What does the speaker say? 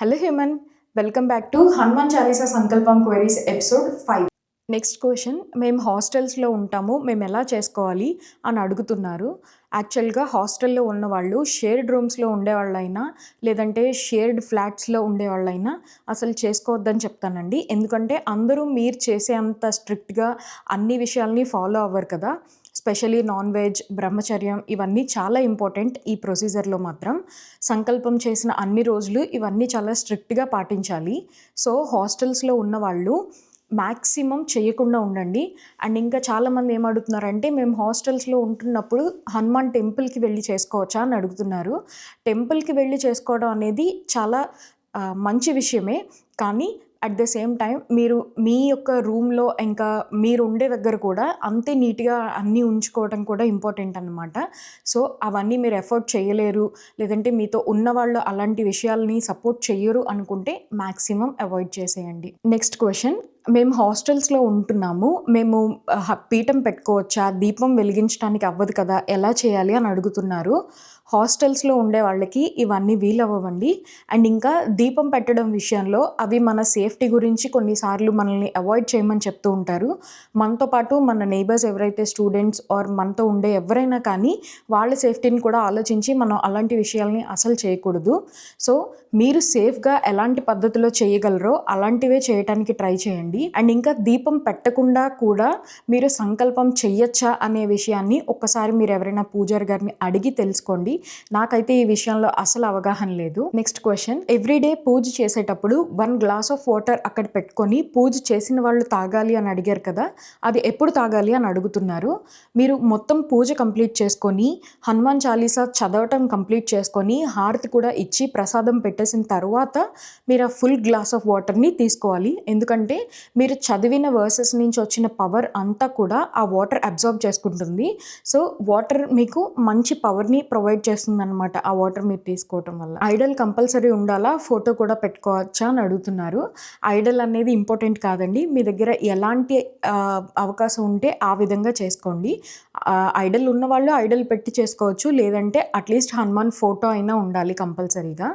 Hello human, welcome back to Hanuman Chalisa సంకల్పం queries episode 5. Next question, మేము హాస్టల్స్లో ఉంటాము, మేము ఎలా చేసుకోవాలి అని అడుగుతున్నారు. యాక్చువల్గా హాస్టల్లో ఉన్నవాళ్ళు షేర్డ్ రూమ్స్లో ఉండేవాళ్ళైనా లేదంటే షేర్డ్ ఫ్లాట్స్లో ఉండేవాళ్ళైనా అసలు చేసుకోవద్దని చెప్తానండి. ఎందుకంటే అందరూ మీరు చేసే అంత స్ట్రిక్ట్గా అన్ని విషయాల్ని ఫాలో అవ్వరు కదా. స్పెషలీ నాన్ వెజ్, బ్రహ్మచర్యం ఇవన్నీ చాలా ఇంపార్టెంట్. ఈ ప్రొసీజర్లో మాత్రం సంకల్పం చేసిన అన్ని రోజులు ఇవన్నీ చాలా స్ట్రిక్ట్గా పాటించాలి. సో హాస్టల్స్లో ఉన్నవాళ్ళు మ్యాక్సిమం చేయకుండా ఉండండి. అండ్ ఇంకా చాలామంది ఏమడుగుతున్నారంటే, మేము హాస్టల్స్లో ఉంటున్నప్పుడు హనుమాన్ టెంపుల్కి వెళ్ళి చేసుకోవచ్చా అని అడుగుతున్నారు. టెంపుల్కి వెళ్ళి చేసుకోవడం అనేది చాలా మంచి విషయమే. కానీ అట్ ద సేమ్ టైం మీరు మీ యొక్క రూమ్లో ఇంకా మీరు ఉండే దగ్గర కూడా అంతే నీట్గా అన్నీ ఉంచుకోవడం కూడా ఇంపార్టెంట్ అనమాట. సో అవన్నీ మీరు ఎఫర్ట్ చేయలేరు, లేదంటే మీతో ఉన్నవాళ్ళు అలాంటి విషయాల్ని సపోర్ట్ చెయ్యరు అనుకుంటే మ్యాక్సిమం అవాయిడ్ చేసేయండి. నెక్స్ట్ క్వశ్చన్, మేము హాస్టల్స్లో ఉంటున్నాము, మేము పీఠం పెట్టుకోవచ్చా, దీపం వెలిగించడానికి అవ్వదు కదా, ఎలా చేయాలి అని అడుగుతున్నారు. హాస్టల్స్లో ఉండే వాళ్ళకి ఇవన్నీ వీలవ్వండి. అండ్ ఇంకా దీపం పెట్టడం విషయంలో అవి మన సేఫ్టీ గురించి కొన్నిసార్లు మనల్ని అవాయిడ్ చేయమని చెప్తూ ఉంటారు. మనతో పాటు మన నైబర్స్ ఎవరైతే స్టూడెంట్స్ ఆర్ మనతో ఉండే ఎవరైనా కానీ వాళ్ళ సేఫ్టీని కూడా ఆలోచించి మనం అలాంటి విషయాల్ని అసలు చేయకూడదు. సో మీరు సేఫ్గా ఎలాంటి పద్ధతిలో చేయగలరో అలాంటివే చేయటానికి ట్రై చేయండి. అండ్ ఇంకా దీపం పెట్టకుండా కూడా మీరు సంకల్పం చెయ్యొచ్చా అనే విషయాన్ని ఒక్కసారి మీరు ఎవరైనా పూజారి గారిని అడిగి తెలుసుకోండి. నాకైతే ఈ విషయంలో అసలు అవగాహన లేదు. నెక్స్ట్ క్వశ్చన్, ఎవ్రీడే పూజ చేసేటప్పుడు 1 గ్లాస్ ఆఫ్ వాటర్ అక్కడ పెట్టుకొని పూజ చేసిన వాళ్ళు తాగాలి అని అడిగారు కదా, అది ఎప్పుడు తాగాలి అని అడుగుతున్నారు. మీరు మొత్తం పూజ కంప్లీట్ చేసుకొని హనుమాన్ చాలీసా చదవటం కంప్లీట్ చేసుకొని హారతి కూడా ఇచ్చి ప్రసాదం పెట్టేసిన తర్వాత మీరు ఆ ఫుల్ గ్లాస్ ఆఫ్ వాటర్ని తీసుకోవాలి. ఎందుకంటే మీరు చదివిన వర్సెస్ నుంచి వచ్చిన పవర్ అంతా కూడా ఆ వాటర్ అబ్జర్వ్ చేసుకుంటుంది. సో వాటర్ మీకు మంచి పవర్ని ప్రొవైడ్ చేస్తుంది అనమాట ఆ వాటర్ మీరు తీసుకోవటం వల్ల. ఐడల్ కంపల్సరీ ఉండాలా, ఫోటో కూడా పెట్టుకోవచ్చా అని అడుగుతున్నారు. ఐడల్ అనేది ఇంపార్టెంట్ కాదండి, మీ దగ్గర ఎలాంటి అవకాశం ఉంటే ఆ విధంగా చేసుకోండి. ఐడల్ ఉన్నవాళ్ళు ఐడల్ పెట్టి చేసుకోవచ్చు, లేదంటే అట్లీస్ట్ హనుమాన్ ఫోటో అయినా ఉండాలి కంపల్సరీగా.